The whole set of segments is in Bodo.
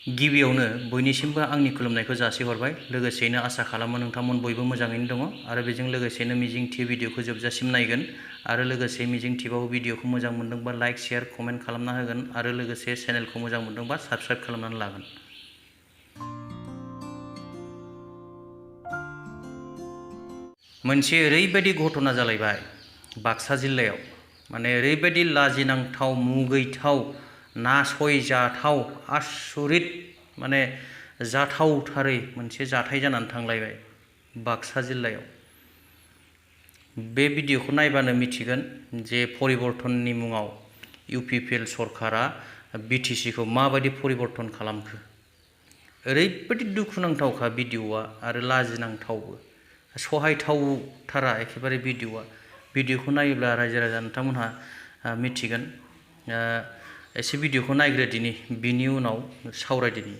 गिबियावनो बयनिसिमबो आंनि खुलुमनायखौ जासिहरबाय लोगोसेयैनो आसा खालामो नोंथांमोन बयबो मोजाङैनो दङ आरो बेजों लोगोसेनो मिजिंथियो भिडिअखौ जोबजासिम नायगोन आरो लोगोसे मिजिंथिबावो भिडिअखौ मोजां मोनदोंबा लाइक शेयार कमेन्ट खालामना होगोन आरो लोगोसे चेनेलखौ मोजां मोनदोंबा साबस्क्राइब खालामनानै लागोन। मोनसे ओरैबायदि घटना जालायबाय बाक्सा जिल्लायाव माने ओरैबायदि लाजिनांथाव मुगैथाव नासयजाथाव आसुरित माने जाथावथारै मोनसे जाथाय जानानै थांलायबाय बाक्सा जिल्लायाव। बे भिडिअखौ नायबानो मिथिगोन जे परिबर्तननि मुङाव इउपिपिएल सरकारा बिटिसिखौ माबायदि परिबर्तन खालामखो। ओरैबायदि दुखुनांथावखा भिडिअआ आरो लाजिनांथावबो सहायथावथारा एखेबारे भिडिअखौ नायोब्ला रायजो राजा नोंथांमोनहा मिथिगोन। एसे भिडिअखौ नायग्रोदिनि बिनि उनाव सावरायदिनि।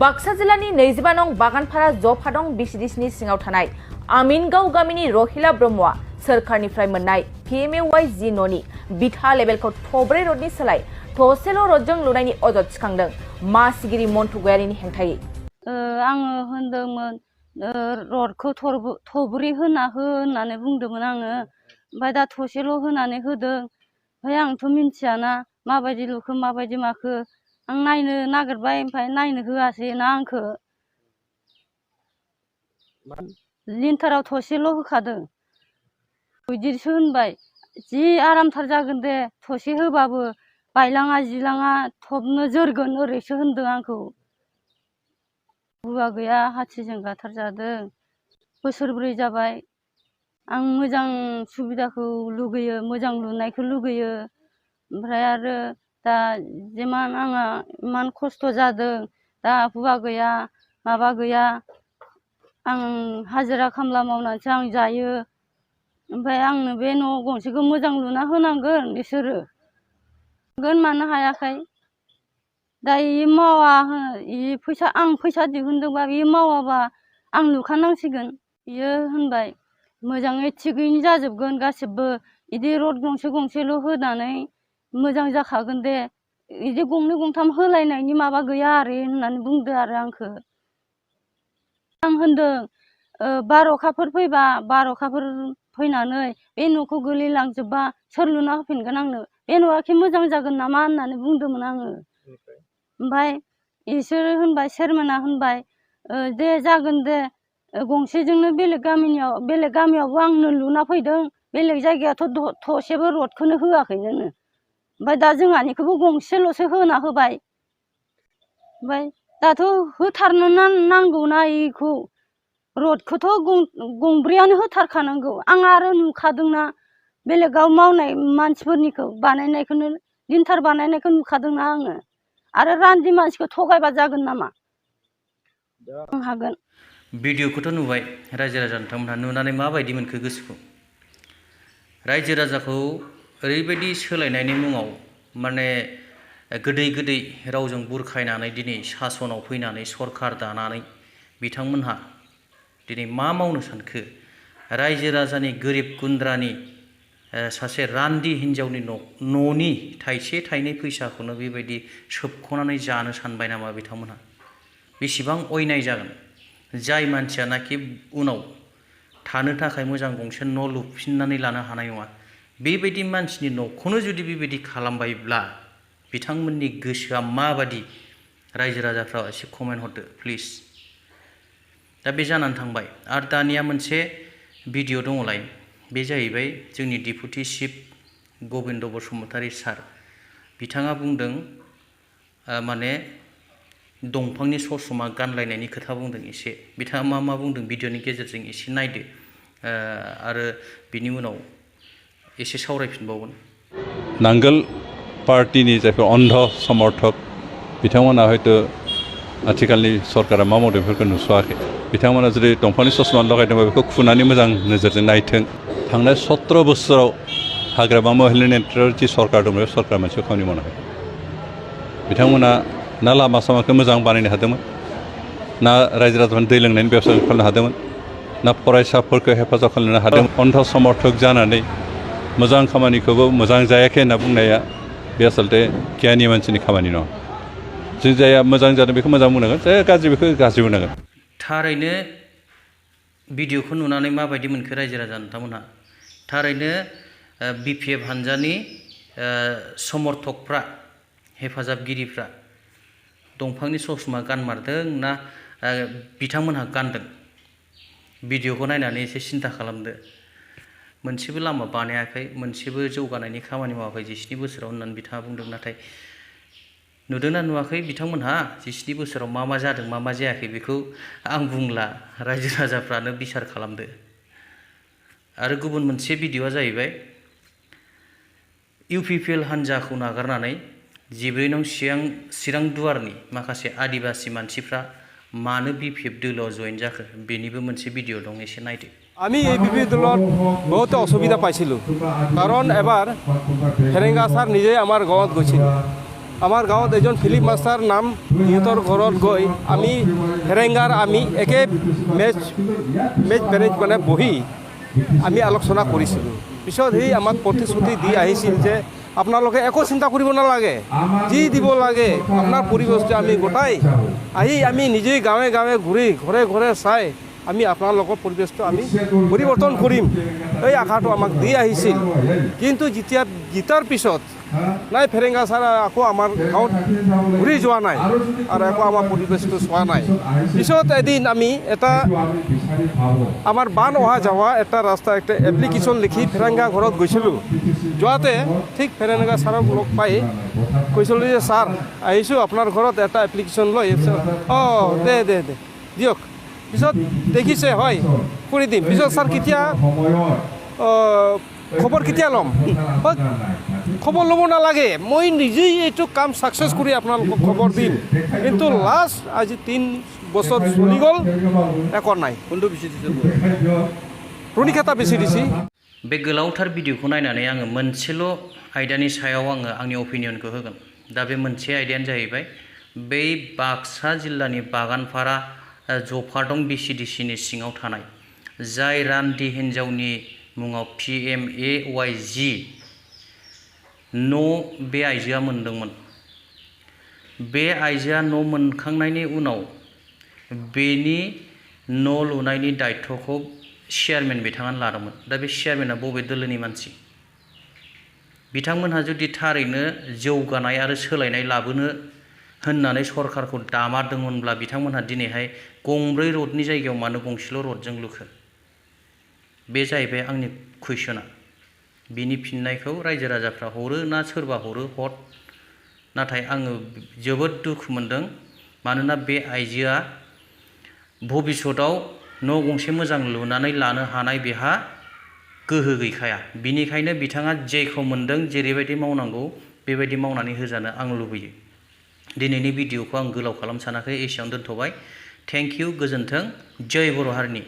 बाक्सा जिल्लानि 22 नं बागानपारा जफादं बिसिडिसिनि सिङाव थानाय आमिनगाव गामिनि रहिला ब्रह्मआ सोरखारनिफ्राय मोननाय PMAY जि न'नि बिथा लेभेलखौ थब्रै रडनि सोलाय थसेल' रडजों लुनायनि अजद थिखांदों मासिगिरि मन्टु गयारिनि हेंथायै। आङो होनदोंमोन रडखौ थब्रै होना हो होननानै बुंदोंमोन आङो, ओमफ्राय दा थसेल' होनानै होदों। ओमफ्राय आंथ' मिन्थियाना माबायदि लुखो माबायदि माखो, आं नायनो नागिरबाय ओमफ्राय नायनो होआसै ना आंखो। लिन्टाराव थसेल' होखादों बिदिसो होनबाय। जि आरामथार जागोन दे थसे होबाबो बायलाङा जिलाङा थबनो जोरगोन ओरैसो होनदों आंखौ। हुवा गैया हाथिजों गाथार जादों बोसोरब्रै जाबाय। आं मोजां सुबिदाखौ लुगैयो, मोजां लुनायखौ लुगैयो। ओमफ्राय आरो दा जिमान आंहा इमान खस्थ' जादों, दा हुवा गैया माबा गैया, आं हाजिरा खामला मावनानैसो आं जायो। ओमफ्राय आंनो बे न' गंसेखौ मोजां लुना होनांगोन बिसोरो। मानो हायाखै दा इ मावा आं फैसा दिहुनदोंबा बे मावाबा आं लुखानांसिगोन। बियो होनबाय मोजाङै थिगैनो जाजोबगोन गासिबो, बिदि रड गंसे गंसेल' होनानै मोजां जाखागोन दे, बिदि गंनै गंथाम होलायनायनि माबा गैया आरो होननानै बुंदो आरो आंखो। आं होनदों बार'खाफोर फैबा, बार'खाफोर फैनानै बे न'खौ गोलैलांजोबबा सोर लुना होफिनगोन आंनो, बे न'आखि मोजां जागोन नामा होननानै बुंदोंमोन आङो। ओमफ्राय इसोरो होनबाय, चेयारमेना होनबाय दे जागोन दे, गंसेजोंनो बेलेग गामियावबो आंनो लुना फैदों, बेलेग जायगायाथ' थसेबो रडखौनो होआखैनो। ओमफ्राय दा जोंहानिखौबो गंसेल'सो होना होबाय। ओमफ्राय दाथ' होथारनो नांगौना इखौ रडखौथ' गंब्रैयानो होथारखानांगौ। आं आरो नुखादोंना बेलेगाव मावनाय मानसिफोरनिखौ बानायनायखौनो, लिन्टार बानायनायखौ नुखादोंना आङो। आरो रान्दि मानसिखौ थगायबा जागोन नामा? आं हागोन। भिडिअखौथ' नुबाय रायजो राजा नोंथांमोनहा, नुनानै माबायदि मोनखो गोसोखौ? रायजो राजाखौ ओरैबायदि सोलायनायनि मुङाव माने गोदै गोदै रावजों बुरखायनानै दिनै सासनाव फैनानै सरखार दानानै बिथांमोनहा दिनै मा मावनो सानखो? रायजो राजानि गोरिब गुन्द्रानि सासे रान्दि हिन्जावनि न'नि थाइसे थाइनै फैसाखौनो बेबायदि सोबख'नानै जानो सानबाय नामा बिथांमोनहा? बेसेबां अयनाय जागोन? जाय मानसियानाखि उनाव थानो थाखाय मोजां गंसे न' लुफिननानै लानो हानाय नङा, बेबायदि मानसिनि न'खौनो जुदि बेबायदि खालामबायब्ला बिथांमोननि गोसोआ माबादि? रायजो राजाफ्रा एसे कमेन्ट हरदो प्लिज। दा बे जानानै थांबाय। आरो दानिया मोनसे भिडिअ दङलाय, बे जाहैबाय जोंनि डिपुटि चिफ गबिन्द बसुमतारी सार। बिथाङा बुंदों माने दंफांनि ससमा गानलायनायनि खोथा बुंदों। एसे बिथाङा मा बुंदों भिडिअनि गेजेरजों एसे नायदो आरो बिनि उनाव एसे सावरायफिनबावगोन। नांगोल पार्टिनि जायफोर अन्ध समर्थक बिथांमोना हयथ' आथिखालनि सरकारा मा मावदों बेफोरखौ नुस'वाखै। बिथांमोना जुदि दंफांनि ससमा लगायदोंबा बेखौ खुनानै मोजां नोजोरजों नायथों। थांनाय 17 बोसोराव हाग्रामा महिला नेतृत्वआव जि सरकार दं, बे सरकार मोनसे खामानि मावाखै। बिथांमोना ना लामा सामाखौ मोजां बानायनो हादोंमोन, ना रायजो राजाफोरनो दै लोंनायनि बेबस्था खालामनो हादोंमोन, ना फरायसाफोरखौ हेफाजाब खालामनो हादोंमोन। अन्ध समर्थक जानानै मोजां खामानिखौबो मोजां जायाखै होनना बुंनाया बे आसलते गियानि मानसिनि खामानि नङा। जाया मोजां जादों बेखौ मोजां बुंनांगोन, जाया गाज्रि बेखौ गाज्रि बुंनांगोन। थारैनो भिडिअखौ नुनानै माबायदि मोनखो रायजो राजा नोंथांमोनहा? थारैनो BPF हानजानि समर्थकफ्रा, हेफाजाबगिरिफ्रा दंफांनि ससमा गानमारदों ना बिथांमोनहा गानदों? भिडिअखौ नायनानै एसे सिन्था खालामदो। मोनसेबो लामा बानायाखै, मोनसेबो जौगानायनि खामानि मावाखै 17 बोसोराव होननानै बिथाङा बुंदों। नाथाय नुदोंना नुवाखै बिथांमोनहा 17 बोसोराव मा जादों मा जायाखै बेखौ आं बुंला, रायजो राजाफ्रानो बिसार खालामदो। आरो गुबुन मोनसे भिडिअआ जाहैबाय UPPL हान्जाखौ नागारनानै 14 नं चिरां दुवारनि माखासे आदिबासी मानसिफ्रा मानो BPF দলত জয়েন जाखो बेनिबो मोनसे भिडिअ दं, एसे नायदो। আমি ABP দলত বহুত অসুবিধা পাইছিলোঁ, কাৰণ এবাৰ ফেৰেঙ্গা ছাৰ নিজে আমাৰ গাঁৱত গৈছিল। আমাৰ গাঁৱত এজন ফিলিপ মাষ্টাৰ নাম, সিহঁতৰ ঘৰত গৈ আমি ফেৰেঙ্গাৰ আমি একে মেচ বেৰেজ মানে বহি আমি আলোচনা কৰিছিলোঁ। পিছত সেই আমাক প্ৰতিশ্ৰুতি দি আহিছিল যে আপোনালোকে একো চিন্তা কৰিব নালাগে, যি দিব লাগে আপোনাৰ পৰিৱেশটো আমি গোটাই আহি আমি নিজেই গাঁৱে গাঁৱে ঘূৰি ঘৰে ঘৰে চাই আমি আপোনালোকৰ পৰিৱেশটো আমি পৰিৱৰ্তন কৰিম, এই আশাটো আমাক দি আহিছিল। কিন্তু যেতিয়া জিতাৰ পিছত নাই, ফেৰেঙ্গা ছাৰ আকৌ আমাৰ গাঁৱত ঘূৰি যোৱা নাই আৰু আকৌ আমাৰ পৰিৱেশটো চোৱা নাই। পিছত এদিন আমি এটা আমাৰ বান অহা যোৱা এটা ৰাস্তা একটা এপ্লিকেশ্যন লিখি ফেৰেঙ্গা ঘৰত গৈছিলোঁ। যোৱাতে ঠিক ফেৰেঙ্গা ছাৰক লগ পাই কৈছিলোঁ যে ছাৰ আহিছোঁ আপোনাৰ ঘৰত এটা এপ্লিকেশ্যন লৈ। অঁ দে দিয়ক। পিছত দেখিছে হয় কৰি দিম। পিছত ছাৰ কেতিয়া খবৰ কেতিয়া ল'ম? খবৰ ল'ব নালাগে, মই নিজেই এইটো কাম ছাকচেছ কৰি আপোনালোকক খবৰ দিম। কিন্তু লাষ্ট আজি 3 বছৰ চলি গ'ল, একো নাই। কোনটো বেছি দিছে? প্ৰণিখাতা বেছি দিছে। बे गोलावथार भिडिअखौ नायनानै आङो मोनसेल' आयदानि सायाव आङो आंनि अपिनियनखौ होगोन। दा बे मोनसे आयदायानो जाहैबाय बै बाक्सा जिल्लानि बागानपारा जफादं BCDCनि सिङाव थानाय जाय रान्दि हिन्जावनि मुङाव PMAYG न' बे आइजोआ मोनदोंमोन। बे आइजोआ न' मोनखांनायनि उनाव बेनि न' लुनायनि दायित्वखौ चेयारमेन बिथाङानो लादोंमोन। दा बे चेयारमेना बबे दोलोनि मानसि? बिथांमोनहा जुदि थारैनो जौगानाय आरो सोलायनाय लाबोनो होननानै सरकारखौ दामारदोंमोनब्ला बिथांमोनहा दिनैहाय गंब्रै रडनि जायगायाव मानो गंसेल' रडजों लुखो? बे जाहैबाय आंनि कुइसना। बिनि फिननायखौ रायजो राजाफ्रा हरो ना सोरबा हरो हर। नाथाय आङो जोबोद दुखु मोनदों, मानोना बे आइजोआ भबिष्यताव न' गंसे मोजां लुनानै लानो हानाय बेहा गोहो गैखाया। बिनिखायनो बिथाङा जेखौ मोनदों जेरैबायदि मावनांगौ बेबायदि मावनानै होजानो आं लुबैयो। दिनैनि भिडिअखौ आं गोलाव खालामनो सानाखै, एसेयावनो दोनथ'बाय। थेंक इउ, गोजोन्थों, जय बर' हारिनि।